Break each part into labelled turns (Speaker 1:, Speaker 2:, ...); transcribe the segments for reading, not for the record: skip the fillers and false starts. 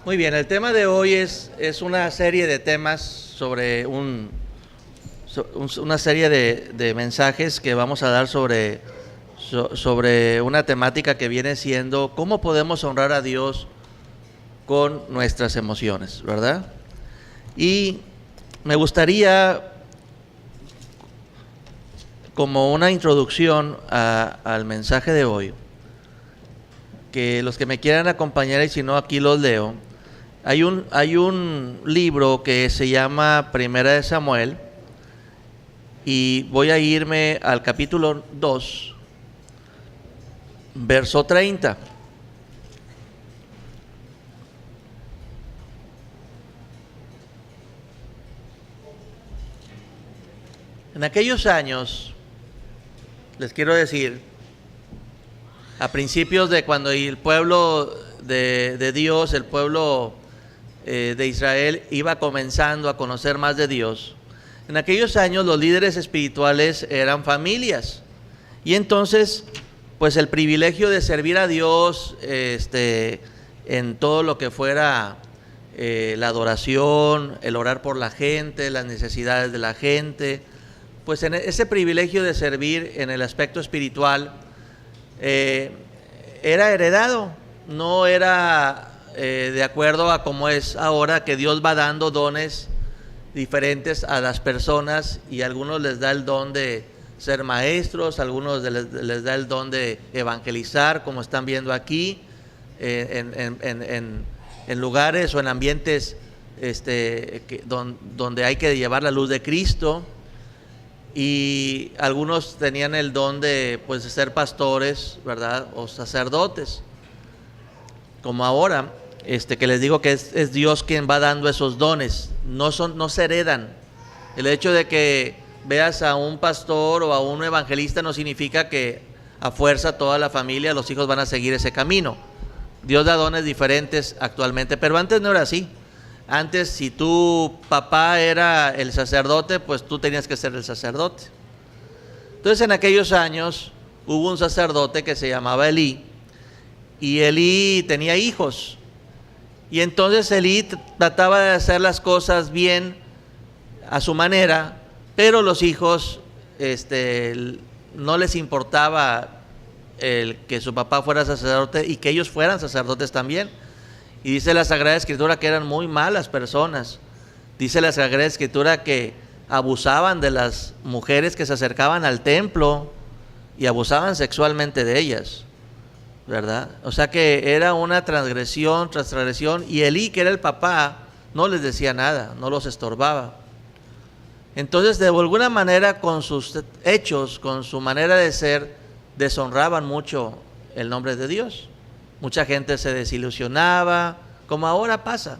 Speaker 1: Muy bien, el tema de hoy es una serie de temas sobre una serie de mensajes que vamos a dar sobre una temática que viene siendo cómo podemos honrar a Dios con nuestras emociones, ¿verdad? Y me gustaría, como una introducción al mensaje de hoy, que los que me quieran acompañar, y si no aquí los leo, hay un libro que se llama Primera de Samuel, y voy a irme al capítulo 2, verso 30. En aquellos años, les quiero decir, a principios de cuando el pueblo de Dios, el pueblo de Israel iba comenzando a conocer más de Dios, en aquellos años los líderes espirituales eran familias, y entonces pues el privilegio de servir a Dios en todo lo que fuera la adoración, el orar por la gente, las necesidades de la gente, pues en ese privilegio de servir en el aspecto espiritual era heredado, no era de acuerdo a como es ahora, que Dios va dando dones diferentes a las personas, y a algunos les da el don de ser maestros, a algunos les da el don de evangelizar, como están viendo aquí, en lugares o en ambientes donde hay que llevar la luz de Cristo. Y algunos tenían el don de ser pastores, ¿verdad? O sacerdotes. Como ahora, que les digo que es Dios quien va dando esos dones, no se heredan. El hecho de que veas a un pastor o a un evangelista no significa que a fuerza toda la familia, los hijos van a seguir ese camino. Dios da dones diferentes actualmente, pero antes no era así. Antes, si tu papá era el sacerdote, pues tú tenías que ser el sacerdote. Entonces, en aquellos años hubo un sacerdote que se llamaba Elí, y Elí tenía hijos. Y entonces Elí trataba de hacer las cosas bien a su manera, pero los hijos no les importaba el que su papá fuera sacerdote y que ellos fueran sacerdotes también. Y dice la Sagrada Escritura que eran muy malas personas. Dice la Sagrada Escritura que abusaban de las mujeres que se acercaban al templo y abusaban sexualmente de ellas, ¿verdad? O sea que era una transgresión tras transgresión, y Elí, que era el papá, no les decía nada, no los estorbaba. Entonces, de alguna manera, con sus hechos, con su manera de ser, deshonraban mucho el nombre de Dios. Mucha gente se desilusionaba, como ahora pasa.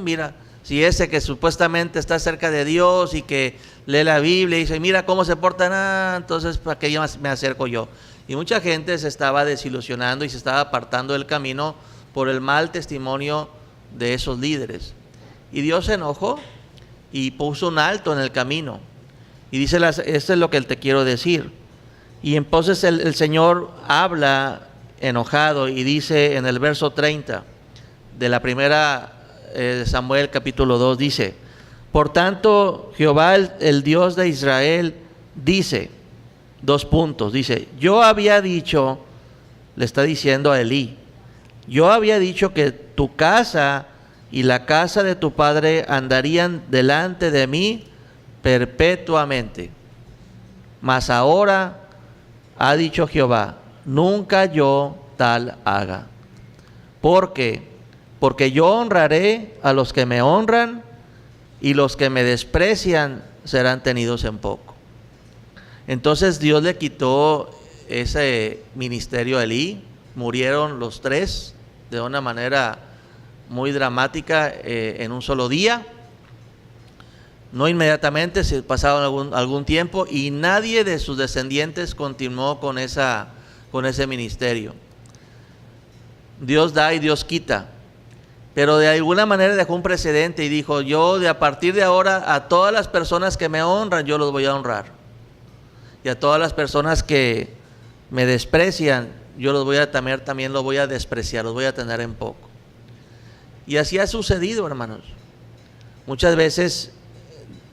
Speaker 1: Mira, si ese que supuestamente está cerca de Dios y que lee la Biblia y dice, mira cómo se portan, entonces ¿para qué me acerco yo? Y mucha gente se estaba desilusionando y se estaba apartando del camino por el mal testimonio de esos líderes. Y Dios se enojó y puso un alto en el camino. Y dice, esto es lo que te quiero decir. Y entonces el Señor habla enojado y dice en el verso 30 de la primera de Samuel capítulo 2, dice: por tanto Jehová el Dios de Israel dice, dice, yo había dicho, le está diciendo a Elí, yo había dicho que tu casa y la casa de tu padre andarían delante de mí perpetuamente, mas ahora ha dicho Jehová, nunca yo tal haga. Porque yo honraré a los que me honran, y los que me desprecian serán tenidos en poco. Entonces Dios le quitó ese ministerio a Elí. Murieron los tres de una manera muy dramática en un solo día. No inmediatamente, se pasaron algún tiempo, y nadie de sus descendientes continuó con ese ministerio. Dios da y Dios quita, pero de alguna manera dejó un precedente y dijo, yo a partir de ahora a todas las personas que me honran yo los voy a honrar, y a todas las personas que me desprecian yo los voy a también los voy a despreciar, los voy a tener en poco. Y así ha sucedido, hermanos. Muchas veces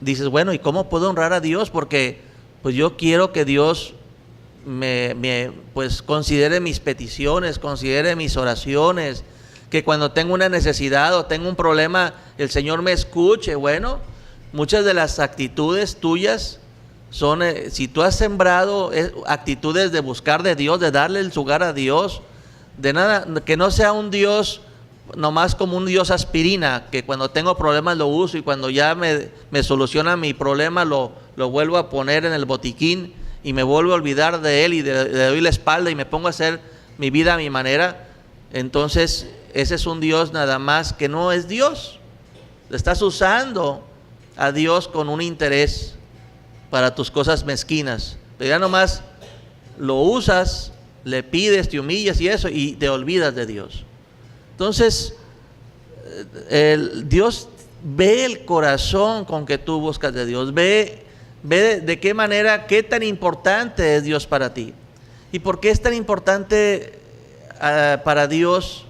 Speaker 1: dices, bueno, ¿y cómo puedo honrar a Dios? Porque pues yo quiero que Dios pues considere mis peticiones, considere mis oraciones, que cuando tengo una necesidad o tengo un problema, el Señor me escuche. Bueno, muchas de las actitudes tuyas son, si tú has sembrado actitudes de buscar de Dios, de darle el lugar a Dios, de nada, que no sea un Dios nomás como un Dios aspirina, que cuando tengo problemas lo uso y cuando ya me soluciona mi problema lo vuelvo a poner en el botiquín y me vuelvo a olvidar de Él y le doy la espalda y me pongo a hacer mi vida a mi manera. Entonces ese es un Dios nada más que no es Dios. Estás usando a Dios con un interés para tus cosas mezquinas, pero ya nomás lo usas, le pides, te humillas y eso, y te olvidas de Dios. Entonces Dios ve el corazón con que tú buscas de Dios, ve de qué manera, qué tan importante es Dios para ti. ¿Y por qué es tan importante para Dios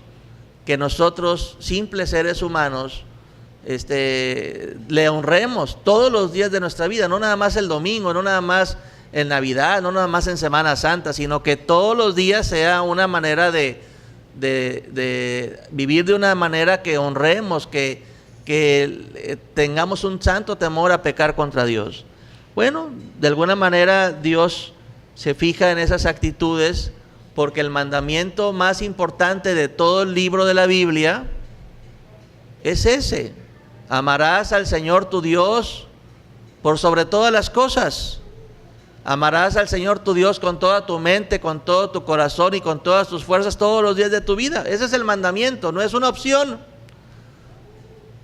Speaker 1: que nosotros, simples seres humanos, le honremos todos los días de nuestra vida? No nada más el domingo, no nada más en Navidad, no nada más en Semana Santa, sino que todos los días sea una manera de vivir de una manera que honremos, que tengamos un santo temor a pecar contra Dios. Bueno, de alguna manera Dios se fija en esas actitudes, porque el mandamiento más importante de todo el libro de la Biblia es ese: amarás al Señor tu Dios por sobre todas las cosas. Amarás al Señor tu Dios con toda tu mente, con todo tu corazón y con todas tus fuerzas todos los días de tu vida. Ese es el mandamiento, no es una opción.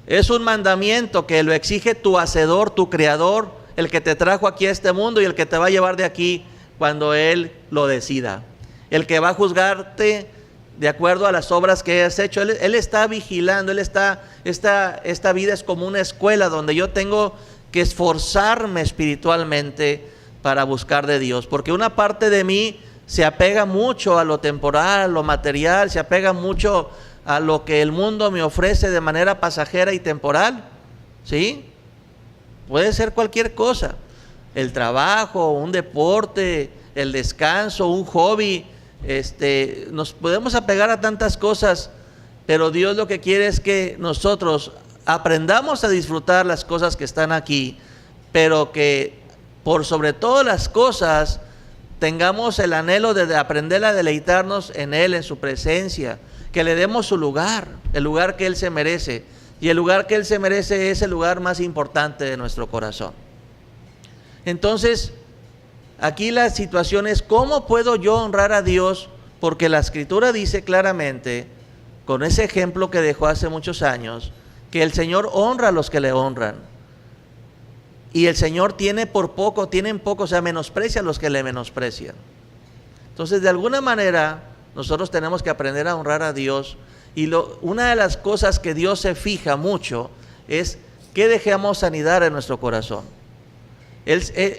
Speaker 1: Es un mandamiento que lo exige tu Hacedor, tu Creador, el que te trajo aquí a este mundo y el que te va a llevar de aquí cuando Él lo decida. El que va a juzgarte de acuerdo a las obras que has hecho. Él está vigilando, esta vida es como una escuela donde yo tengo que esforzarme espiritualmente para buscar de Dios, porque una parte de mí se apega mucho a lo temporal, a lo material, se apega mucho a lo que el mundo me ofrece de manera pasajera y temporal, ¿sí? Puede ser cualquier cosa, el trabajo, un deporte, el descanso, un hobby, nos podemos apegar a tantas cosas, pero Dios lo que quiere es que nosotros aprendamos a disfrutar las cosas que están aquí, pero que por sobre todas las cosas tengamos el anhelo de aprender a deleitarnos en Él, en su presencia, que le demos su lugar, el lugar que Él se merece, y el lugar que Él se merece es el lugar más importante de nuestro corazón. Entonces, aquí la situación es: ¿cómo puedo yo honrar a Dios? Porque la Escritura dice claramente, con ese ejemplo que dejó hace muchos años, que el Señor honra a los que le honran. Y el Señor tienen poco, o sea, menosprecia a los que le menosprecian. Entonces, de alguna manera, nosotros tenemos que aprender a honrar a Dios. Y una de las cosas que Dios se fija mucho es que dejemos sanidad en nuestro corazón.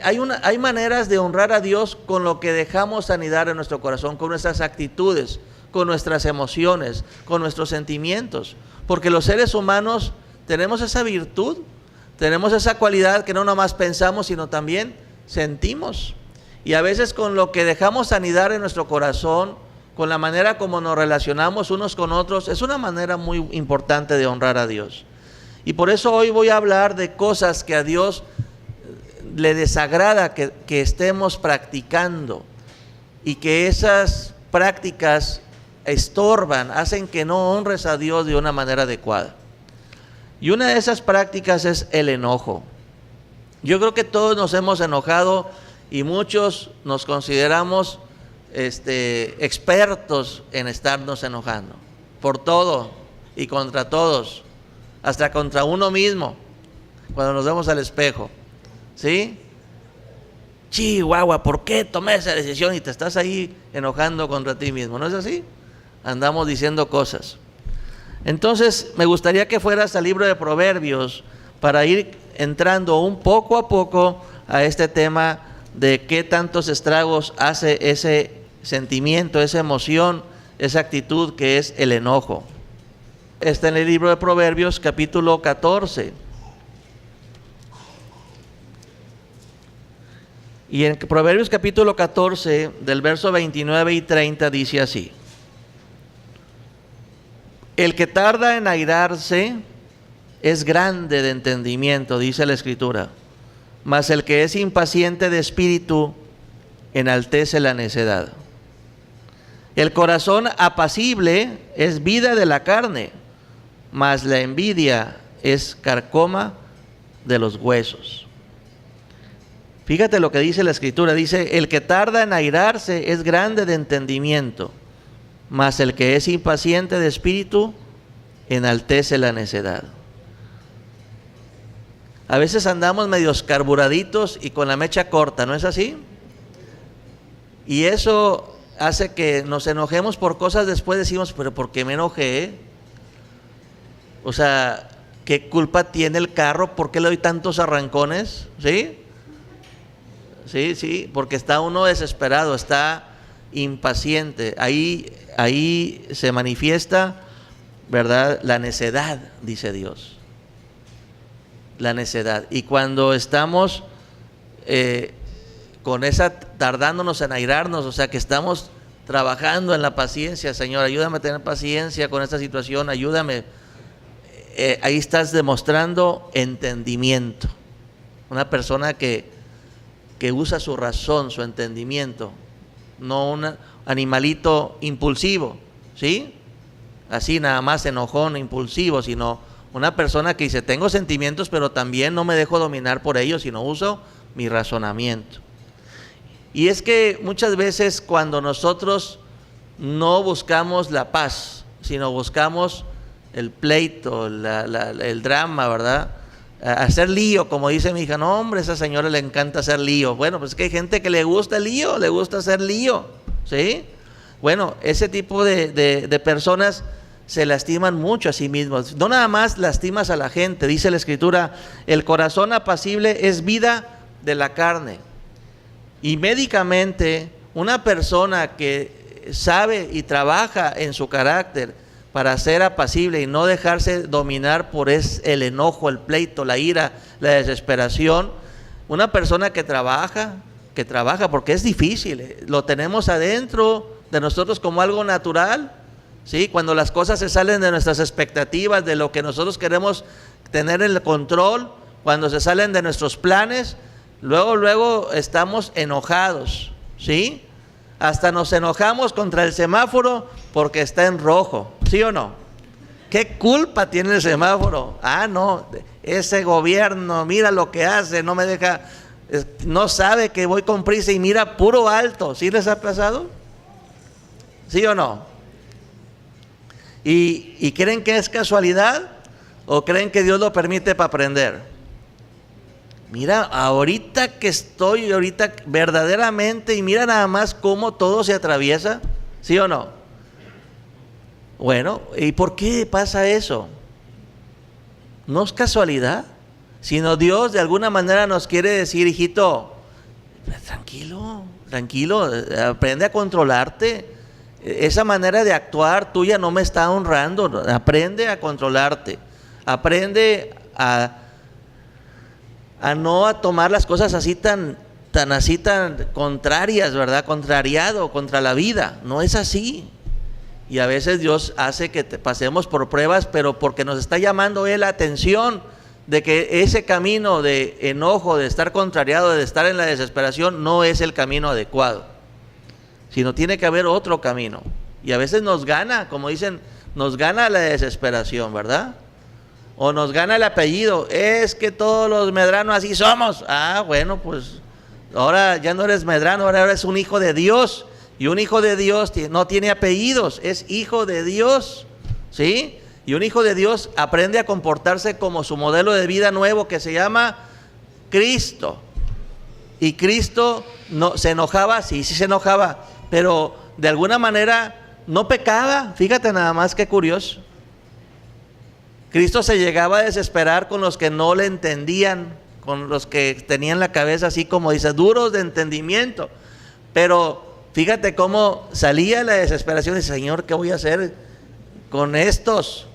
Speaker 1: Hay maneras de honrar a Dios con lo que dejamos sanidad en nuestro corazón, con nuestras actitudes, con nuestras emociones, con nuestros sentimientos. Porque los seres humanos tenemos esa virtud, tenemos esa cualidad que no nomás pensamos, sino también sentimos. Y a veces con lo que dejamos sanidad en nuestro corazón, con la manera como nos relacionamos unos con otros, es una manera muy importante de honrar a Dios. Y por eso hoy voy a hablar de cosas que a Dios le desagrada que estemos practicando, y que esas prácticas estorban, hacen que no honres a Dios de una manera adecuada. Y una de esas prácticas es el enojo. Yo creo que todos nos hemos enojado y muchos nos consideramos expertos en estarnos enojando por todo y contra todos, hasta contra uno mismo, cuando nos vemos al espejo, ¿sí? Chihuahua, ¿por qué tomé esa decisión? Y te estás ahí enojando contra ti mismo, ¿no es así? Andamos diciendo cosas. Entonces, me gustaría que fueras al libro de Proverbios para ir entrando un poco a poco a este tema de qué tantos estragos hace ese sentimiento, esa emoción, esa actitud que es el enojo. Está en el libro de Proverbios, capítulo 14. Y en Proverbios capítulo 14, del verso 29 y 30, dice así: el que tarda en airarse es grande de entendimiento, dice la Escritura, mas el que es impaciente de espíritu enaltece la necedad. El corazón apacible es vida de la carne, mas la envidia es carcoma de los huesos. Fíjate lo que dice la Escritura, dice: el que tarda en airarse es grande de entendimiento, mas el que es impaciente de espíritu enaltece la necedad. A veces andamos medios carburaditos y con la mecha corta, ¿no es así? Y eso hace que nos enojemos por cosas, después decimos: pero ¿por qué me enojé? O sea, ¿qué culpa tiene el carro? ¿Por qué le doy tantos arrancones? ¿Sí? Sí, porque está uno desesperado, está impaciente. Ahí se manifiesta, ¿verdad?, la necedad, dice Dios. La necedad. Y cuando estamos con esa, tardándonos en airarnos, o sea que estamos trabajando en la paciencia: Señor, ayúdame a tener paciencia con esta situación, ayúdame. Ahí estás demostrando entendimiento. Una persona que usa su razón, su entendimiento, no un animalito impulsivo, ¿sí? Así nada más enojón, impulsivo, sino una persona que dice: tengo sentimientos, pero también no me dejo dominar por ellos, sino uso mi razonamiento. Y es que muchas veces cuando nosotros no buscamos la paz, sino buscamos el pleito, el drama, ¿verdad?, hacer lío, como dice mi hija: no, hombre, a esa señora le encanta hacer lío. Bueno, pues es que hay gente que le gusta el lío, le gusta hacer lío, ¿sí? Bueno, ese tipo de personas se lastiman mucho a sí mismos. No nada más lastimas a la gente, dice la Escritura: el corazón apacible es vida de la carne. Y médicamente, una persona que sabe y trabaja en su carácter para ser apacible y no dejarse dominar por el enojo, el pleito, la ira, la desesperación, una persona que trabaja, porque es difícil, lo tenemos adentro de nosotros como algo natural, ¿sí? Cuando las cosas se salen de nuestras expectativas, de lo que nosotros queremos tener el control, cuando se salen de nuestros planes, luego estamos enojados, ¿sí? Hasta nos enojamos contra el semáforo porque está en rojo, ¿sí o no? ¿Qué culpa tiene el semáforo? No, ese gobierno, mira lo que hace, no me deja, no sabe que voy con prisa y mira puro alto. ¿Sí les ha pasado? ¿Sí o no? ¿Y creen que es casualidad o creen que Dios lo permite para aprender? Mira, ahorita verdaderamente, y mira nada más cómo todo se atraviesa, ¿sí o no? Bueno, ¿y por qué pasa eso? No es casualidad, sino Dios de alguna manera nos quiere decir: hijito, tranquilo, aprende a controlarte. Esa manera de actuar tuya no me está honrando. Aprende a controlarte, aprende a no tomar las cosas así tan contrarias, ¿verdad? Contrariado contra la vida. No es así. Y a veces Dios hace que pasemos por pruebas, pero porque nos está llamando Él la atención de que ese camino de enojo, de estar contrariado, de estar en la desesperación, no es el camino adecuado, sino tiene que haber otro camino. Y a veces nos gana, como dicen, nos gana la desesperación, ¿verdad? O nos gana el apellido: es que todos los Medrano así somos. Bueno, pues ahora ya no eres Medrano, ahora eres un hijo de Dios. Y un hijo de Dios no tiene apellidos, es hijo de Dios, ¿sí? Y un hijo de Dios aprende a comportarse como su modelo de vida nuevo, que se llama Cristo. Y Cristo no se enojaba, sí se enojaba, pero de alguna manera no pecaba. Fíjate nada más qué curioso. Cristo se llegaba a desesperar con los que no le entendían, con los que tenían la cabeza así como dice, duros de entendimiento. Pero fíjate cómo salía la desesperación y dice: Señor, ¿qué voy a hacer con estos?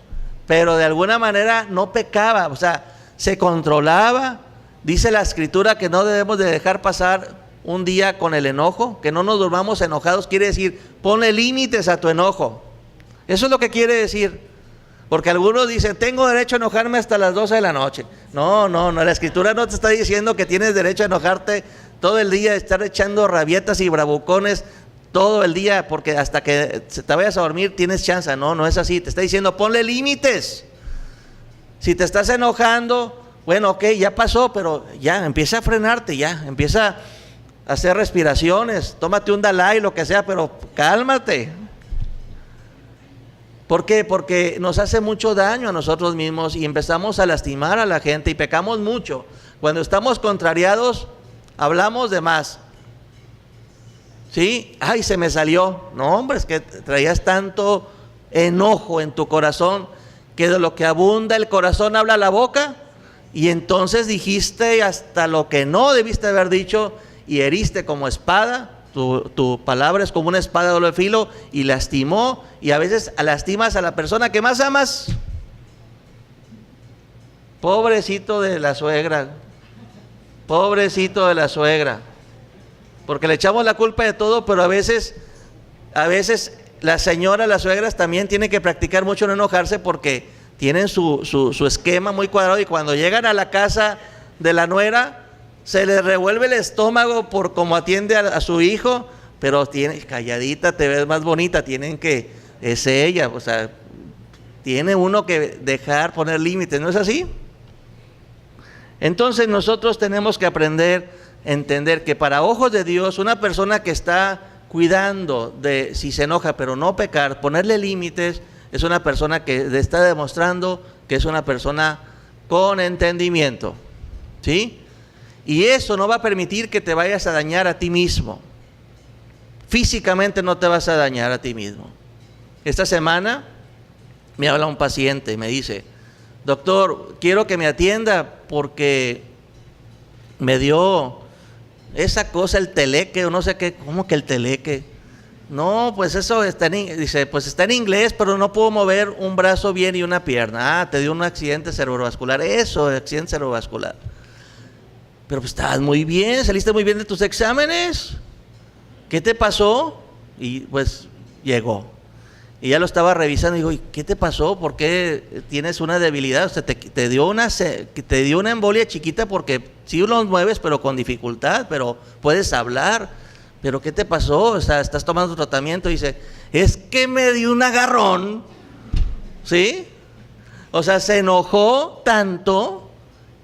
Speaker 1: pero de alguna manera no pecaba, o sea, se controlaba. Dice la Escritura que no debemos de dejar pasar un día con el enojo, que no nos durmamos enojados. Quiere decir, ponle límites a tu enojo. Eso es lo que quiere decir. Porque algunos dicen, tengo derecho a enojarme hasta las 12 de la noche. No, la Escritura no te está diciendo que tienes derecho a enojarte todo el día, estar echando rabietas y bravucones todo el día, porque hasta que te vayas a dormir tienes chance. No es así. Te está diciendo, ponle límites. Si te estás enojando, bueno, ok, ya pasó, pero ya, empieza a frenarte, ya, empieza a hacer respiraciones, tómate un Dalai, lo que sea, pero cálmate. ¿Por qué? Porque nos hace mucho daño a nosotros mismos y empezamos a lastimar a la gente y pecamos mucho. Cuando estamos contrariados, hablamos de más. ¿Sí? Ay, se me salió. No, hombre, es que traías tanto enojo en tu corazón que de lo que abunda el corazón habla la boca, y entonces dijiste hasta lo que no debiste haber dicho y heriste como espada. Tu palabra es como una espada de doble filo y lastimó, y a veces lastimas a la persona que más amas. Pobrecito de la suegra, pobrecito de la suegra, porque le echamos la culpa de todo, pero a veces las señoras, las suegras también tienen que practicar mucho no enojarse, porque tienen su esquema muy cuadrado, y cuando llegan a la casa de la nuera se les revuelve el estómago por cómo atiende a su hijo, pero calladita te ves más bonita, es ella, o sea, tiene uno que poner límites, ¿no es así? Entonces nosotros tenemos que aprender a entender que para ojos de Dios, una persona que está cuidando de si se enoja pero no pecar, ponerle límites, es una persona que está demostrando que es una persona con entendimiento, ¿sí? Y eso no va a permitir que te vayas a dañar a ti mismo. Físicamente no te vas a dañar a ti mismo. Esta semana me habla un paciente y me dice, doctor, quiero que me atienda porque me dio esa cosa, el teleque, o no sé qué. ¿Cómo que el teleque? No, pues eso dice, pues está en inglés, pero no puedo mover un brazo bien y una pierna. Ah, te dio un accidente cerebrovascular. Eso, accidente cerebrovascular. Pero pues estabas muy bien, saliste muy bien de tus exámenes. ¿Qué te pasó? Y pues llegó. Y ya lo estaba revisando y digo, ¿y qué te pasó? ¿Por qué tienes una debilidad? O sea, te dio una embolia chiquita porque sí los mueves, pero con dificultad, pero puedes hablar. ¿Pero qué te pasó? O sea, estás tomando tratamiento. Y dice, es que me dio un agarrón. ¿Sí? O sea, se enojó tanto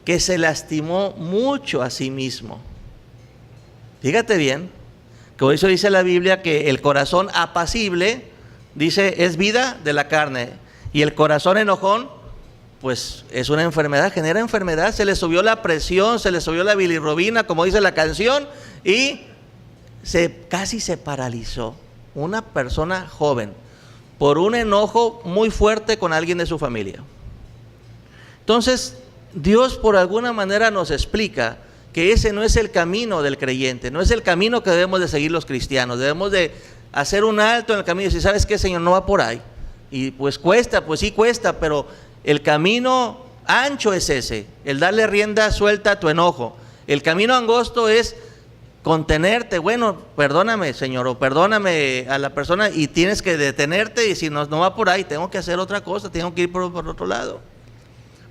Speaker 1: que se lastimó mucho a sí mismo. Fíjate bien, que eso dice la Biblia, que el corazón apacible, dice, es vida de la carne, y el corazón enojón, pues es una enfermedad, genera enfermedad. Se le subió la presión, se le subió la bilirrubina, como dice la canción, y casi se paralizó una persona joven por un enojo muy fuerte con alguien de su familia. Entonces, Dios por alguna manera nos explica que ese no es el camino del creyente, no es el camino que debemos de seguir los cristianos. Debemos de hacer un alto en el camino y decir, ¿sabes qué, Señor? No va por ahí. Y pues cuesta, pues sí cuesta, pero el camino ancho es ese, el darle rienda suelta a tu enojo. El camino angosto es contenerte. Bueno, perdóname, Señor, o perdóname a la persona, y tienes que detenerte y decir, no va por ahí, tengo que hacer otra cosa, tengo que ir por otro lado,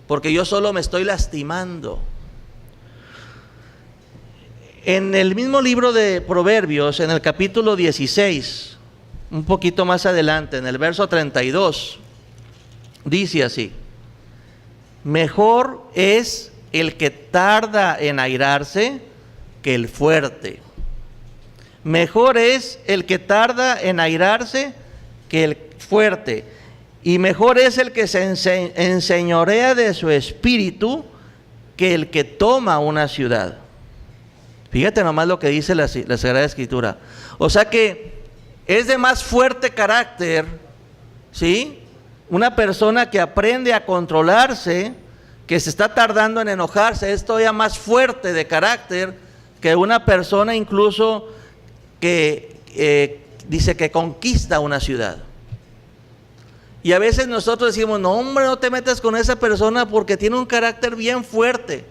Speaker 1: porque yo solo me estoy lastimando. En el mismo libro de Proverbios, en el capítulo 16, un poquito más adelante, en el verso 32, dice así: mejor es el que tarda en airarse que el fuerte. Mejor es el que tarda en airarse que el fuerte. Y mejor es el que se enseñorea de su espíritu que el que toma una ciudad. Fíjate nomás lo que dice la Sagrada Escritura. O sea que es de más fuerte carácter, ¿sí? Una persona que aprende a controlarse, que se está tardando en enojarse, es todavía más fuerte de carácter que una persona incluso que dice que conquista una ciudad. Y a veces nosotros decimos, no hombre, no te metas con esa persona porque tiene un carácter bien fuerte.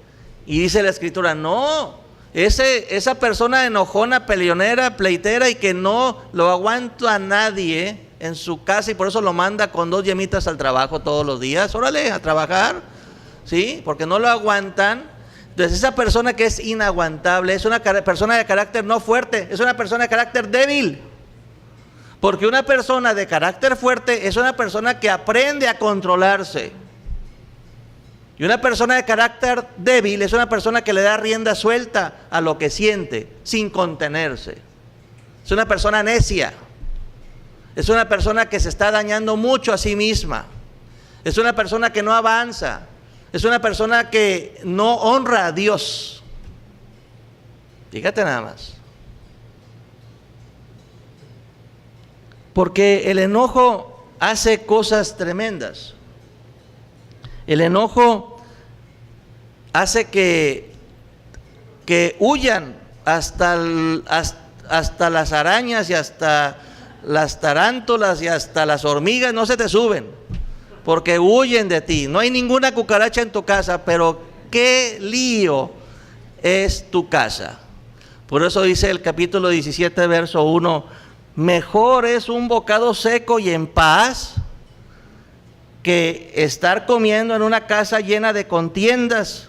Speaker 1: Y dice la Escritura, no, esa persona enojona, peleonera, pleitera y que no lo aguanta a nadie en su casa y por eso lo manda con 2 yemitas al trabajo todos los días. Órale, a trabajar, ¿sí? Porque no lo aguantan. Entonces esa persona que es inaguantable es una persona de carácter no fuerte, es una persona de carácter débil. Porque una persona de carácter fuerte es una persona que aprende a controlarse. Y una persona de carácter débil es una persona que le da rienda suelta a lo que siente, sin contenerse. Es una persona necia. Es una persona que se está dañando mucho a sí misma. Es una persona que no avanza. Es una persona que no honra a Dios. Fíjate nada más. Porque el enojo hace cosas tremendas. El enojo hace que huyan hasta las arañas y hasta las tarántulas y hasta las hormigas, no se te suben, porque huyen de ti. No hay ninguna cucaracha en tu casa, pero qué lío es tu casa. Por eso dice el capítulo 17, verso 1, mejor es un bocado seco y en paz que estar comiendo en una casa llena de contiendas.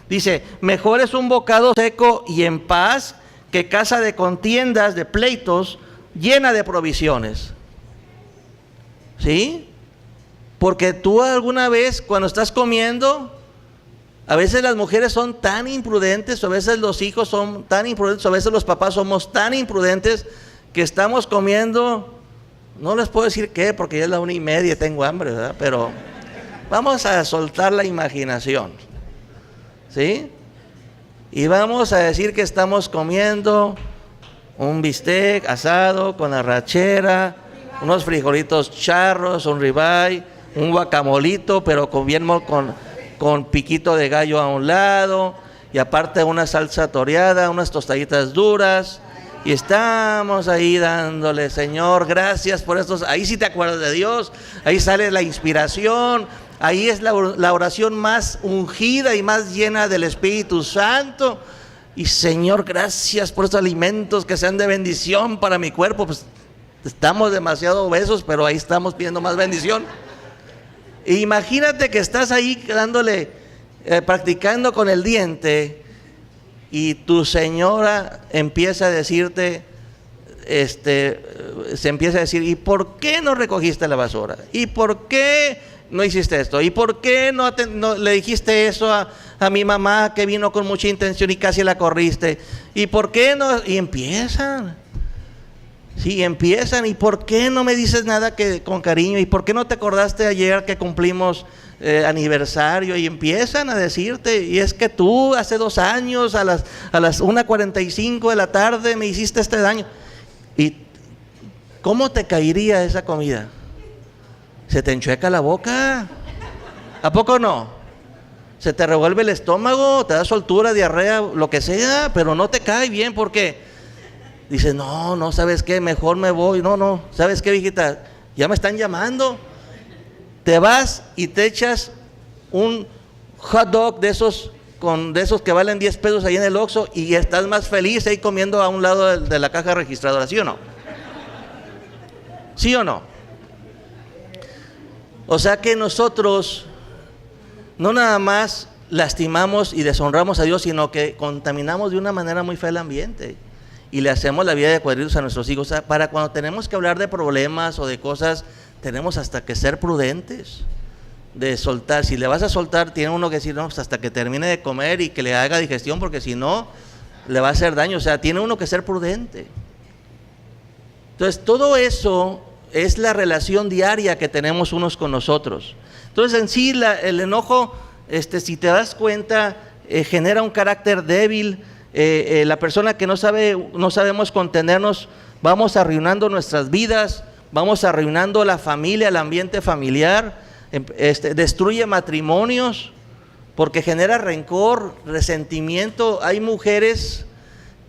Speaker 1: Dice, mejor es un bocado seco y en paz que casa de contiendas, de pleitos, llena de provisiones. ¿Sí? Porque tú alguna vez cuando estás comiendo, a veces las mujeres son tan imprudentes, o a veces los hijos son tan imprudentes, o a veces los papás somos tan imprudentes que estamos comiendo, no les puedo decir qué, porque ya es la 1:30, tengo hambre, ¿verdad? Pero vamos a soltar la imaginación, ¿sí? Y vamos a decir que estamos comiendo un bistec asado con arrachera, unos frijolitos charros, un ribeye, un guacamolito, pero con piquito de gallo a un lado, y aparte una salsa toreada, unas tostaditas duras. Y estamos ahí dándole, Señor, gracias por estos. Ahí sí te acuerdas de Dios, ahí sale la inspiración, ahí es la oración más ungida y más llena del Espíritu Santo. Y Señor, gracias por estos alimentos que sean de bendición para mi cuerpo. Pues estamos demasiado obesos, pero ahí estamos pidiendo más bendición. E imagínate que estás ahí dándole, practicando con el diente. Y tu señora empieza a decirte, se empieza a decir, ¿y por qué no recogiste la basura? ¿Y por qué no hiciste esto? ¿Y por qué no le dijiste eso a mi mamá que vino con mucha intención y casi la corriste? ¿Y por qué no? Y empiezan. Sí, empiezan. ¿Y por qué no me dices nada con cariño? ¿Y por qué no te acordaste ayer que cumplimos aniversario? Y empiezan a decirte, y es que tú hace 2 años a las 1:45 de la tarde me hiciste este daño. ¿Y cómo te caería esa comida? ¿Se te enchueca la boca? ¿A poco no? ¿Se te revuelve el estómago? ¿Te da soltura, diarrea, lo que sea? Pero no te cae bien porque dices, no, ¿sabes qué? Mejor me voy. No, ¿sabes qué, viejita? Ya me están llamando. Te vas y te echas un hot dog de esos que valen 10 pesos ahí en el Oxxo y estás más feliz ahí comiendo a un lado de la caja registradora, ¿sí o no? ¿Sí o no? O sea que nosotros no nada más lastimamos y deshonramos a Dios, sino que contaminamos de una manera muy fea el ambiente y le hacemos la vida de cuadritos a nuestros hijos. O sea, para cuando tenemos que hablar de problemas o de cosas, tenemos hasta que ser prudentes de soltar. Si le vas a soltar, tiene uno que decir, no, pues hasta que termine de comer y que le haga digestión, porque si no, le va a hacer daño. O sea, tiene uno que ser prudente. Entonces, todo eso es la relación diaria que tenemos unos con nosotros. Entonces, en sí, el enojo, si te das cuenta, genera un carácter débil. La persona que no sabemos contenernos, vamos arruinando nuestras vidas, vamos arruinando la familia, el ambiente familiar, destruye matrimonios, porque genera rencor, resentimiento. Hay mujeres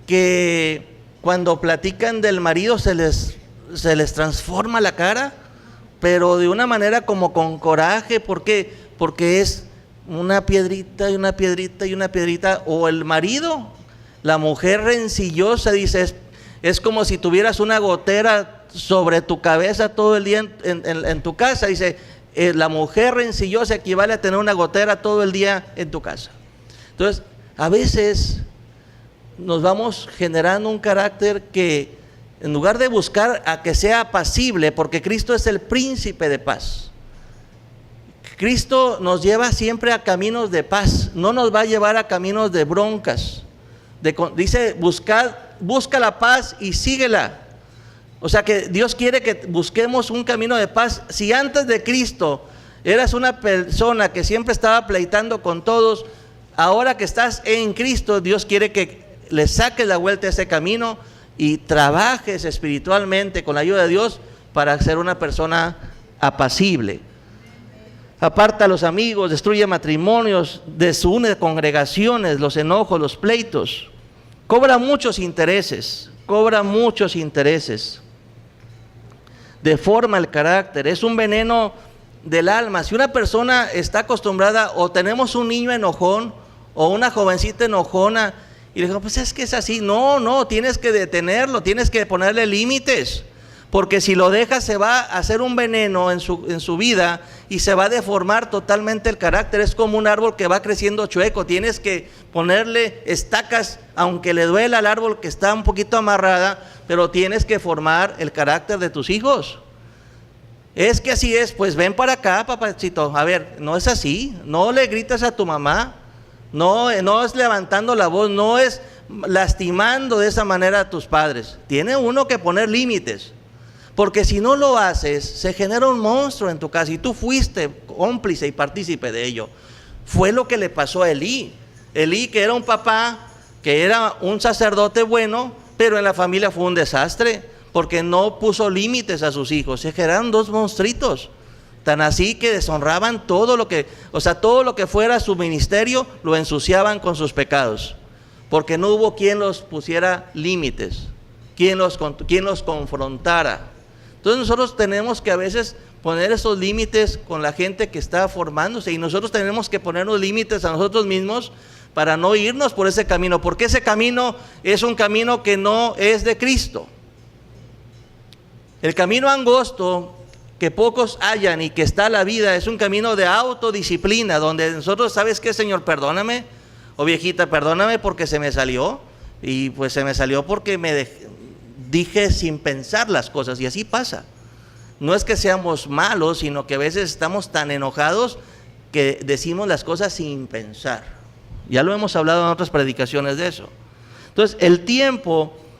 Speaker 1: que cuando platican del marido se les transforma la cara, pero de una manera como con coraje. ¿Por qué? Porque es una piedrita y una piedrita y una piedrita. O el marido, la mujer rencillosa, dice, es como si tuvieras una gotera sobre tu cabeza todo el día en tu casa. Dice, la mujer rencillosa equivale a tener una gotera todo el día en tu casa. Entonces, a veces nos vamos generando un carácter que, en lugar de buscar a que sea apacible, porque Cristo es el príncipe de paz. Cristo nos lleva siempre a caminos de paz, no nos va a llevar a caminos de broncas. Dice, busca la paz y síguela. O sea que Dios quiere que busquemos un camino de paz. Si antes de Cristo eras una persona que siempre estaba pleitando con todos, ahora que estás en Cristo, Dios quiere que le saques la vuelta a ese camino y trabajes espiritualmente con la ayuda de Dios para ser una persona apacible. Aparta a los amigos, destruye matrimonios, desune congregaciones, los enojos, los pleitos. Cobra muchos intereses. Deforma el carácter, es un veneno del alma. Si una persona está acostumbrada, o tenemos un niño enojón o una jovencita enojona, y le digo, pues es que es así. No, tienes que detenerlo, tienes que ponerle límites, porque si lo dejas se va a hacer un veneno en su vida y se va a deformar totalmente el carácter. Es como un árbol que va creciendo chueco, tienes que ponerle estacas, aunque le duela al árbol que está un poquito amarrada, pero tienes que formar el carácter de tus hijos. Es que así es, pues ven para acá, papacito. A ver, no es así, no le gritas a tu mamá, no es levantando la voz, no es lastimando de esa manera a tus padres. Tiene uno que poner límites, porque si no lo haces, se genera un monstruo en tu casa, y tú fuiste cómplice y partícipe de ello. Fue lo que le pasó a Elí, que era un papá, que era un sacerdote bueno, pero en la familia fue un desastre, porque no puso límites a sus hijos. Se generaron dos monstruitos, tan así que deshonraban todo lo que fuera su ministerio, lo ensuciaban con sus pecados, porque no hubo quien los pusiera límites, quien los confrontara. Entonces nosotros tenemos que a veces poner esos límites con la gente que está formándose, y nosotros tenemos que ponernos límites a nosotros mismos para no irnos por ese camino, porque ese camino es un camino que no es de Cristo. El camino angosto que pocos hallan y que está la vida es un camino de autodisciplina, donde nosotros, ¿sabes qué, Señor? Perdóname, o viejita, perdóname porque se me salió, y pues se me salió porque dije sin pensar las cosas, y así pasa. No es que seamos malos, sino que a veces estamos tan enojados que decimos las cosas sin pensar. Ya lo hemos hablado en otras predicaciones de eso. Entonces,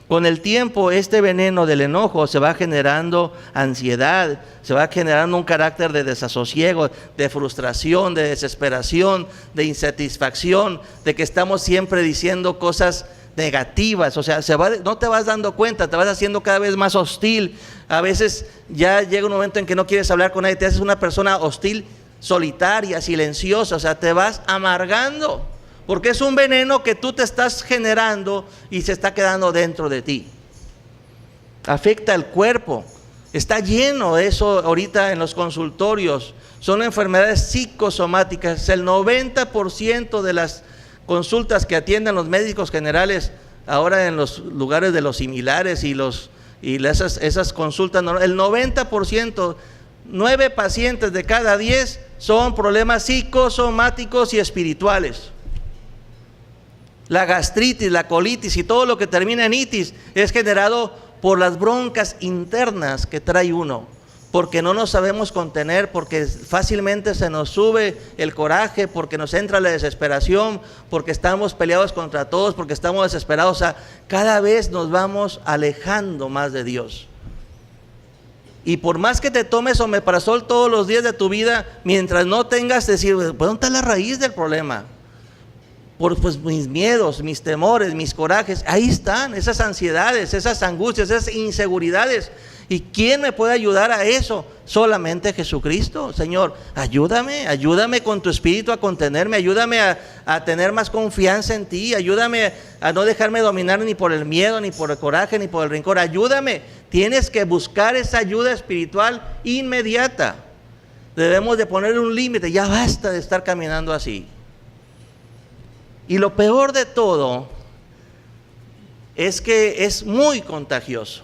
Speaker 1: con el tiempo, este veneno del enojo se va generando ansiedad, se va generando un carácter de desasosiego, de frustración, de desesperación, de insatisfacción, de que estamos siempre diciendo cosas negativas. O sea, no te vas dando cuenta, te vas haciendo cada vez más hostil. A veces ya llega un momento en que no quieres hablar con nadie, te haces una persona hostil, solitaria, silenciosa. O sea, te vas amargando, porque es un veneno que tú te estás generando y se está quedando dentro de ti. Afecta el cuerpo. Está lleno de eso ahorita en los consultorios. Son enfermedades psicosomáticas. El 90% de las consultas que atienden los médicos generales ahora en los lugares de los similares y esas consultas, el 90%, 9 pacientes de cada 10 son problemas psicosomáticos y espirituales. La gastritis, la colitis y todo lo que termina en itis es generado por las broncas internas que trae uno, porque no nos sabemos contener, porque fácilmente se nos sube el coraje, porque nos entra la desesperación, porque estamos peleados contra todos, porque estamos desesperados. O sea, cada vez nos vamos alejando más de Dios. Y por más que te tomes omeprazol todos los días de tu vida, mientras no tengas, decir, ¿dónde está la raíz del problema? Pues mis miedos, mis temores, mis corajes, ahí están, esas ansiedades, esas angustias, esas inseguridades. ¿Y quién me puede ayudar a eso? Solamente Jesucristo. Señor, ayúdame con tu espíritu a contenerme, ayúdame a tener más confianza en ti, ayúdame a no dejarme dominar ni por el miedo, ni por el coraje, ni por el rencor. Ayúdame, Tienes que buscar esa ayuda espiritual inmediata. Debemos de poner un límite, ya basta de estar caminando así. Y lo peor de todo es que es muy contagioso.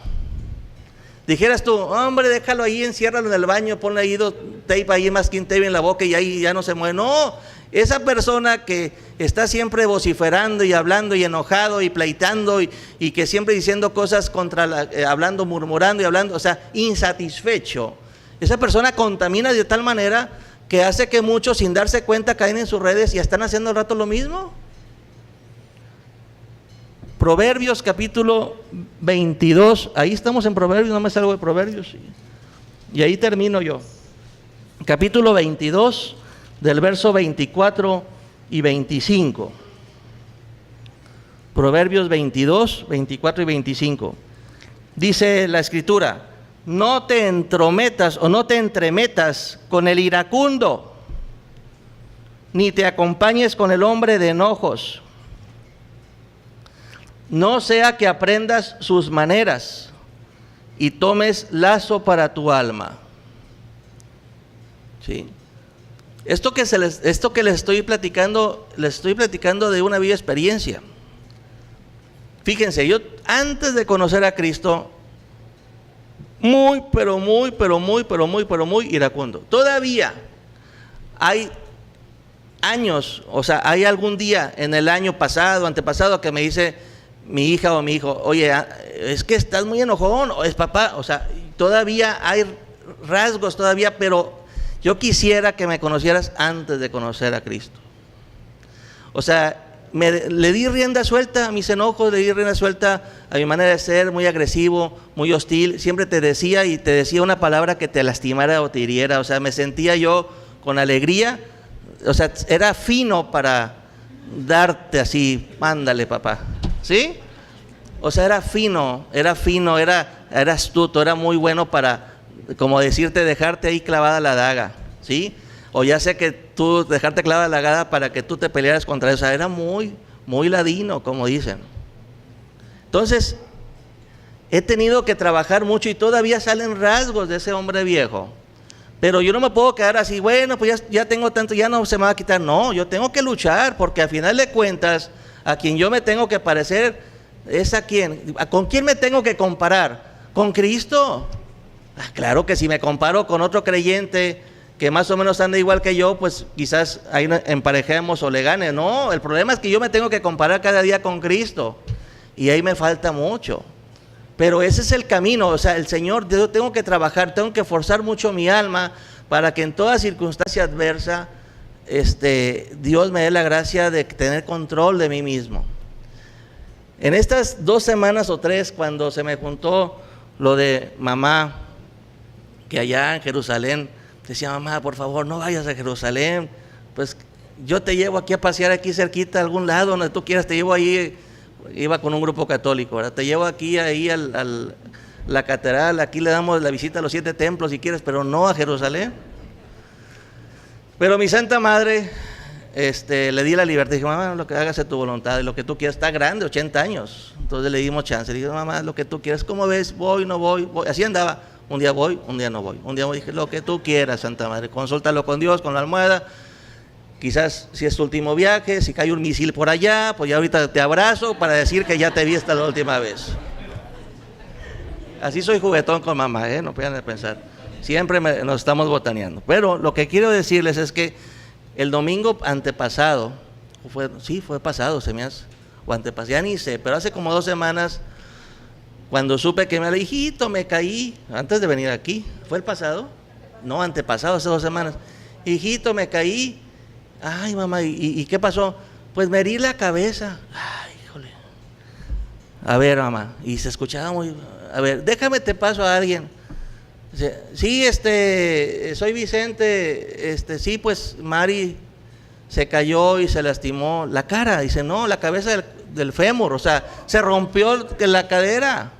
Speaker 1: Dijeras tú, hombre, déjalo ahí, enciérralo en el baño, ponle ahí tape ahí, masking tape en la boca y ahí ya no se mueve. No, esa persona que está siempre vociferando y hablando y enojado y pleitando y que siempre diciendo cosas hablando, murmurando y hablando, o sea, insatisfecho. Esa persona contamina de tal manera que hace que muchos sin darse cuenta caen en sus redes y están haciendo al rato lo mismo. Proverbios capítulo 22, ahí estamos en Proverbios, no me salgo de Proverbios, y ahí termino yo. Capítulo 22, del verso 24 y 25. Proverbios 22, 24 y 25. Dice la Escritura: no te entrometas o no te entremetas con el iracundo, ni te acompañes con el hombre de enojos. No sea que aprendas sus maneras y tomes lazo para tu alma. ¿Sí? Esto que les estoy platicando de una viva experiencia. Fíjense, yo antes de conocer a Cristo, muy iracundo. Todavía hay años, o sea, hay algún día en el año pasado, antepasado, que me dice mi hija o mi hijo: oye, es que estás muy enojón, o es papá. O sea, todavía hay rasgos todavía, pero yo quisiera que me conocieras antes de conocer a Cristo. O sea, le di rienda suelta a mis enojos, le di rienda suelta a mi manera de ser, muy agresivo, muy hostil. Siempre te decía una palabra que te lastimara o te hiriera. O sea, me sentía yo con alegría. O sea, era fino para darte así, mándale papá, ¿sí? O sea, era fino, era astuto, era muy bueno para, como decirte, dejarte ahí clavada la daga, ¿sí? O ya sé que tú dejarte clavada la daga para que tú te pelearas contra eso. O sea, era muy ladino, como dicen. Entonces, he tenido que trabajar mucho y todavía salen rasgos de ese hombre viejo. Pero yo no me puedo quedar así, bueno, pues ya tengo tanto, ya no se me va a quitar. No, yo tengo que luchar, porque al final de cuentas, a quien yo me tengo que parecer es a quién. ¿Con quién me tengo que comparar? ¿Con Cristo? Claro que si me comparo con otro creyente que más o menos anda igual que yo, pues quizás ahí emparejemos o le gane. No, el problema es que yo me tengo que comparar cada día con Cristo, y ahí me falta mucho. Pero ese es el camino. O sea, el Señor, yo tengo que trabajar, tengo que forzar mucho mi alma para que en toda circunstancia adversa Dios me dé la gracia de tener control de mí mismo. En estas 2 semanas o 3, cuando se me juntó lo de mamá, que allá en Jerusalén, decía: mamá, por favor, no vayas a Jerusalén, pues yo te llevo aquí a pasear aquí cerquita, a algún lado, donde tú quieras, te llevo ahí. Iba con un grupo católico, ¿verdad? Te llevo aquí, ahí a la catedral, aquí le damos la visita a los 7 templos si quieres, pero no a Jerusalén. Pero mi Santa Madre, le di la libertad. Dije: mamá, lo que hagas es tu voluntad, y lo que tú quieras. Está grande, 80 años. Entonces le dimos chance. Le dije: mamá, lo que tú quieras, ¿cómo ves? Voy, no voy. Así andaba. Un día voy, un día no voy. Un día dije: lo que tú quieras, Santa Madre. Consúltalo con Dios, con la almohada. Quizás si es tu último viaje, si cae un misil por allá, pues ya ahorita te abrazo para decir que ya te vi esta la última vez. Así soy juguetón con mamá, no puedan pensar. Siempre nos estamos botaneando. Pero lo que quiero decirles es que el domingo antepasado, fue pasado, se me hace, o antepasado, ya ni sé, pero hace como 2 semanas, cuando supe que hijito, me caí, antes de venir aquí, ¿fue el pasado? No, antepasado, hace 2 semanas. Hijito, me caí. Ay, mamá, ¿y qué pasó? Pues me herí la cabeza. Ay, híjole. A ver, mamá, y se escuchaba muy... A ver, déjame te paso a alguien. Sí, soy Vicente, sí, pues Mari se cayó y se lastimó la cara. Dice: no, la cabeza del fémur, o sea, se rompió la cadera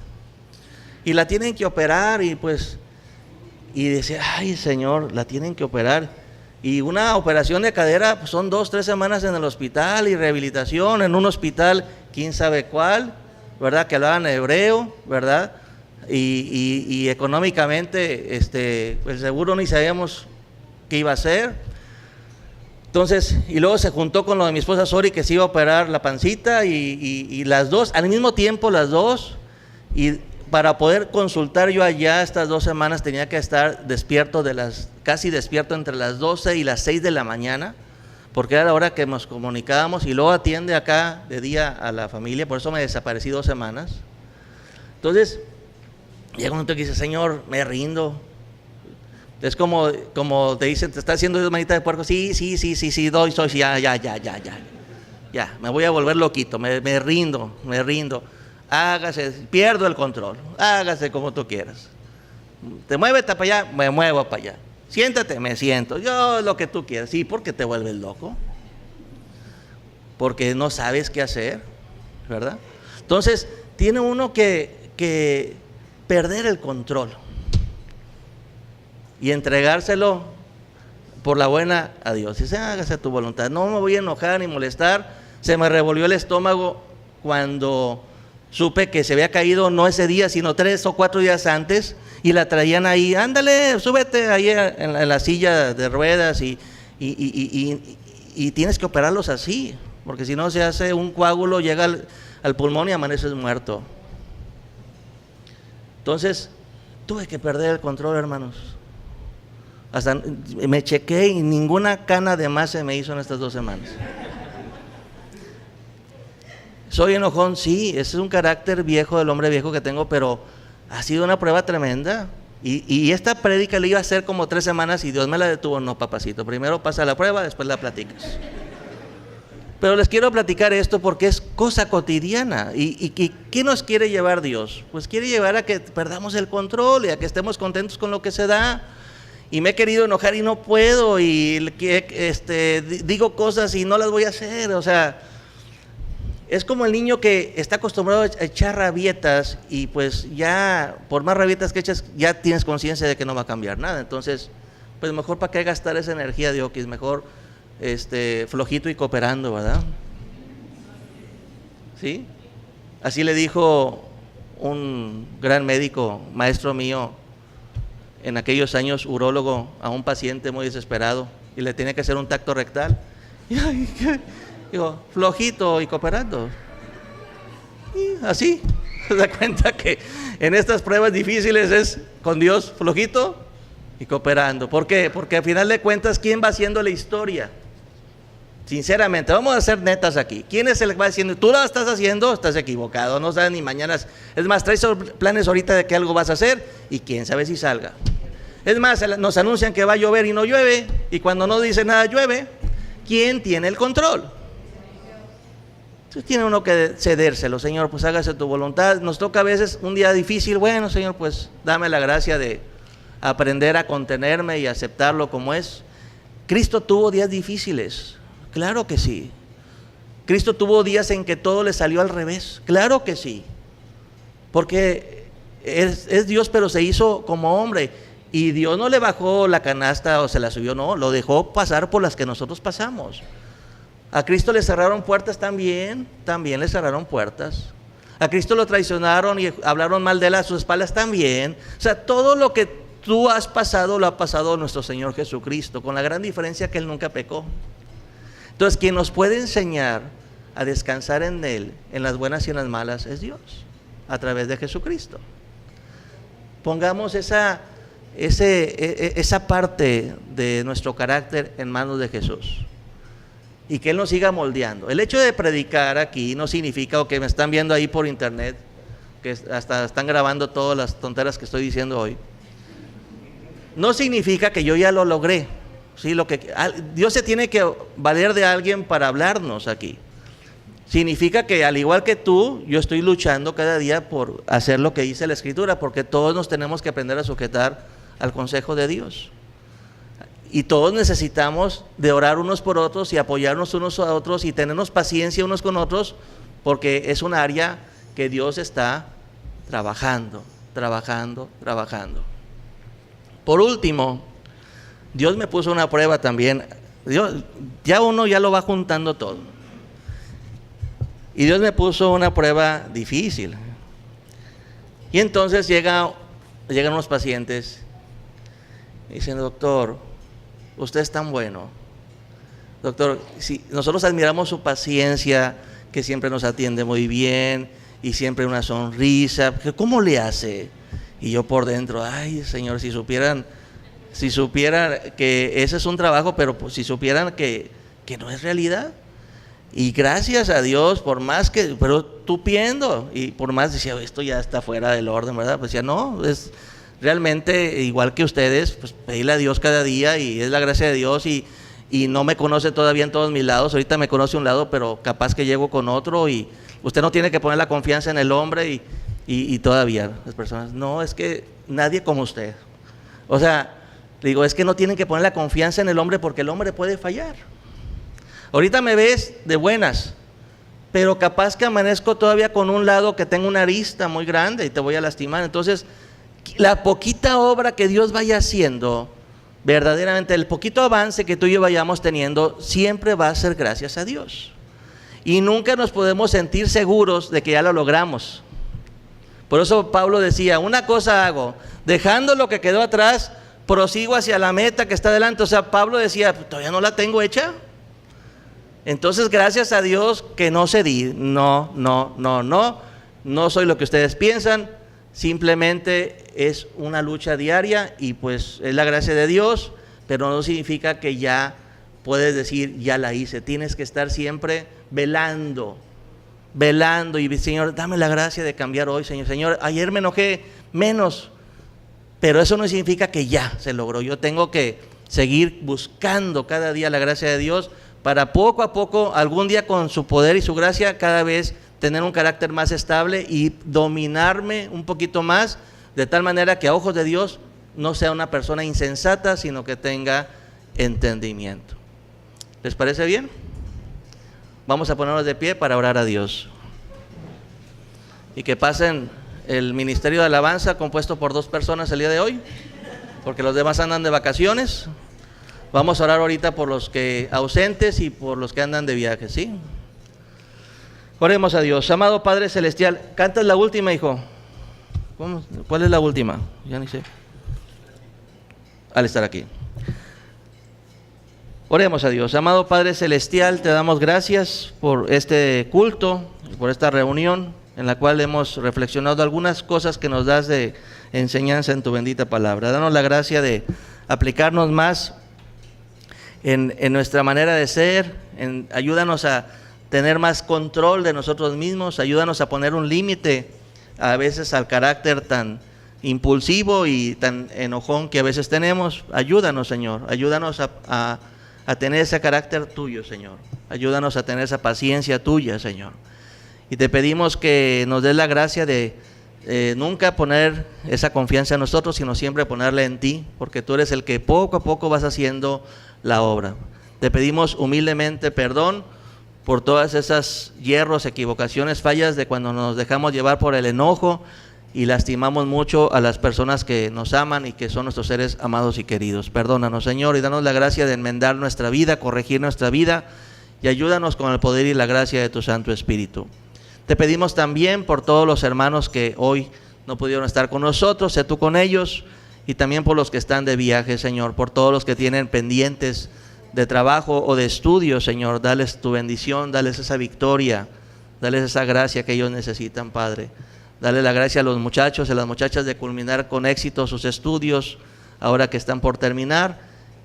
Speaker 1: y la tienen que operar. Y dice: ay, Señor, la tienen que operar. Y una operación de cadera, pues son 2-3 semanas en el hospital y rehabilitación en un hospital, quién sabe cuál, ¿verdad? Que hablaban hebreo, ¿verdad? y económicamente, pues seguro ni sabíamos qué iba a hacer. Entonces, y luego se juntó con lo de mi esposa Sori, que se iba a operar la pancita, y las dos, al mismo tiempo las dos, y para poder consultar yo allá estas 2 semanas tenía que estar despierto casi despierto entre las 12 y las 6 de la mañana, porque era la hora que nos comunicábamos, y luego atiende acá de día a la familia, por eso me desaparecí 2 semanas. Entonces, llega un momento que dice, Señor, me rindo. Es como te dicen, te está haciendo manita de puerco, sí, doy, soy, ya, me voy a volver loquito, me rindo. Hágase, pierdo el control, hágase como tú quieras. Te mueves para allá, me muevo para allá. Siéntate, me siento, yo lo que tú quieras. Sí, porque te vuelves loco, porque no sabes qué hacer, ¿verdad? Entonces, tiene uno que perder el control y entregárselo por la buena a Dios. Dice, hágase tu voluntad, no me voy a enojar ni molestar. Se me revolvió el estómago cuando supe que se había caído no ese día, sino 3 o 4 días antes, y la traían ahí, ándale, súbete ahí en la silla de ruedas, y tienes que operarlos así, porque si no se hace un coágulo, llega al pulmón y amaneces muerto. Entonces, tuve que perder el control, hermanos. Hasta me chequé y ninguna cana de más se me hizo en estas 2 semanas. Soy enojón, sí, ese es un carácter viejo del hombre viejo que tengo, pero ha sido una prueba tremenda. Y esta prédica la iba a hacer como 3 semanas y Dios me la detuvo. No, papacito, primero pasa la prueba, después la platicas. Pero les quiero platicar esto porque es cosa cotidiana. ¿Y qué nos quiere llevar Dios? Pues quiere llevar a que perdamos el control y a que estemos contentos con lo que se da. Y me he querido enojar y no puedo, y digo cosas y no las voy a hacer, o sea, es como el niño que está acostumbrado a echar rabietas y pues ya, por más rabietas que echas, ya tienes conciencia de que no va a cambiar nada. Entonces, pues mejor para qué gastar esa energía de Oquis, mejor flojito y cooperando, ¿verdad? ¿Sí? Así le dijo un gran médico, maestro mío, en aquellos años, urólogo, a un paciente muy desesperado, y le tenía que hacer un tacto rectal. Y digo, flojito y cooperando. Y así, se da cuenta que en estas pruebas difíciles es con Dios flojito y cooperando. ¿Por qué? Porque al final de cuentas, ¿quién va haciendo la historia? Sinceramente, vamos a ser netas aquí. ¿Quién es el que va haciendo? Tú lo estás haciendo, estás equivocado, no sabes ni mañana. Es más, traes planes ahorita de que algo vas a hacer y quién sabe si salga. Es más, nos anuncian que va a llover y no llueve, y cuando no dice nada llueve. ¿Quién tiene el control? Entonces tiene uno que cedérselo. Señor, pues hágase tu voluntad. Nos toca a veces un día difícil. Bueno, Señor, pues dame la gracia de aprender a contenerme y aceptarlo como es. Cristo tuvo días difíciles, claro que sí. Cristo tuvo días en que todo le salió al revés, claro que sí. Porque es Dios, pero se hizo como hombre. Y Dios no le bajó la canasta o se la subió, no, lo dejó pasar por las que nosotros pasamos. A Cristo le cerraron puertas también le cerraron puertas. A Cristo lo traicionaron y hablaron mal de él a sus espaldas también. O sea, todo lo que tú has pasado, lo ha pasado nuestro Señor Jesucristo, con la gran diferencia que Él nunca pecó. Entonces, quien nos puede enseñar a descansar en Él, en las buenas y en las malas, es Dios, a través de Jesucristo. Pongamos esa parte de nuestro carácter en manos de Jesús y que Él nos siga moldeando. El hecho de predicar aquí no significa, o que me están viendo ahí por internet, que hasta están grabando todas las tonteras que estoy diciendo hoy, no significa que yo ya lo logré. ¿Sí? Dios se tiene que valer de alguien para hablarnos aquí. Significa que al igual que tú, yo estoy luchando cada día por hacer lo que dice la Escritura, porque todos nos tenemos que aprender a sujetar al consejo de Dios. Y todos necesitamos de orar unos por otros y apoyarnos unos a otros y tenernos paciencia unos con otros, porque es un área que Dios está trabajando. Por último, Dios me puso una prueba también. Uno ya lo va juntando todo. Y Dios me puso una prueba difícil. Y entonces llegan unos pacientes y dicen: doctor, usted es tan bueno. Doctor, si nosotros admiramos su paciencia, que siempre nos atiende muy bien y siempre una sonrisa, ¿cómo le hace? Y yo por dentro: ay, Señor, si supieran que ese es un trabajo, pero pues, si supieran que no es realidad. Y gracias a Dios, por más que, pero tupiendo, y por más decía, esto ya está fuera del orden, ¿verdad? Pues decía, no, es realmente igual que ustedes, pues pedirle a Dios cada día, y es la gracia de Dios, y no me conoce todavía en todos mis lados. Ahorita me conoce un lado, pero capaz que llego con otro, y usted no tiene que poner la confianza en el hombre, y todavía las personas, no, es que nadie como usted. O sea, digo, es que no tienen que poner la confianza en el hombre, porque el hombre puede fallar. Ahorita me ves de buenas, pero capaz que amanezco todavía con un lado que tengo una arista muy grande y te voy a lastimar. Entonces, la poquita obra que Dios vaya haciendo, verdaderamente el poquito avance que tú y yo vayamos teniendo, siempre va a ser gracias a Dios. Y nunca nos podemos sentir seguros de que ya lo logramos. Por eso Pablo decía: una cosa hago, dejando lo que quedó atrás, prosigo hacia la meta que está delante. O sea, Pablo decía: todavía no la tengo hecha. Entonces, gracias a Dios que no cedí. No soy lo que ustedes piensan. Simplemente es una lucha diaria, y pues es la gracia de Dios, pero no significa que ya puedes decir, ya la hice. Tienes que estar siempre velando, y Señor, dame la gracia de cambiar hoy, Señor, ayer me enojé menos, pero eso no significa que ya se logró. Yo tengo que seguir buscando cada día la gracia de Dios, para poco a poco, algún día con su poder y su gracia, cada vez tener un carácter más estable y dominarme un poquito más, de tal manera que a ojos de Dios no sea una persona insensata, sino que tenga entendimiento. ¿Les parece bien? Vamos a ponernos de pie para orar a Dios. Y que pasen el ministerio de alabanza, compuesto por 2 personas el día de hoy, porque los demás andan de vacaciones. Vamos a orar ahorita por los que ausentes y por los que andan de viaje, ¿sí? Oremos a Dios. Amado Padre Celestial, ¿cantas la última, hijo? ¿Cuál es la última? Ya ni sé. Al estar aquí. Oremos a Dios. Amado Padre Celestial, te damos gracias por este culto, por esta reunión en la cual hemos reflexionado algunas cosas que nos das de enseñanza en tu bendita palabra. Danos la gracia de aplicarnos más en nuestra manera de ser, ayúdanos a tener más control de nosotros mismos, ayúdanos a poner un límite a veces al carácter tan impulsivo y tan enojón que a veces tenemos. Ayúdanos, Señor, ayúdanos a tener ese carácter tuyo, Señor, ayúdanos a tener esa paciencia tuya, Señor, y te pedimos que nos des la gracia de nunca poner esa confianza en nosotros, sino siempre ponerla en ti, porque tú eres el que poco a poco vas haciendo la obra. Te pedimos humildemente perdón por todas esas hierros, equivocaciones, fallas de cuando nos dejamos llevar por el enojo y lastimamos mucho a las personas que nos aman y que son nuestros seres amados y queridos. Perdónanos, Señor, y danos la gracia de enmendar nuestra vida, corregir nuestra vida, y ayúdanos con el poder y la gracia de tu Santo Espíritu. Te pedimos también por todos los hermanos que hoy no pudieron estar con nosotros, sé tú con ellos, y también por los que están de viaje, Señor, por todos los que tienen pendientes de trabajo o de estudio, Señor, dales tu bendición, dales esa victoria, dales esa gracia que ellos necesitan, Padre. Dale la gracia a los muchachos y a las muchachas de culminar con éxito sus estudios, ahora que están por terminar,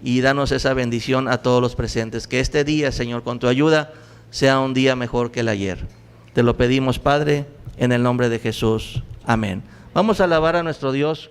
Speaker 1: y danos esa bendición a todos los presentes. Que este día, Señor, con tu ayuda, sea un día mejor que el ayer. Te lo pedimos, Padre, en el nombre de Jesús. Amén. Vamos a alabar a nuestro Dios.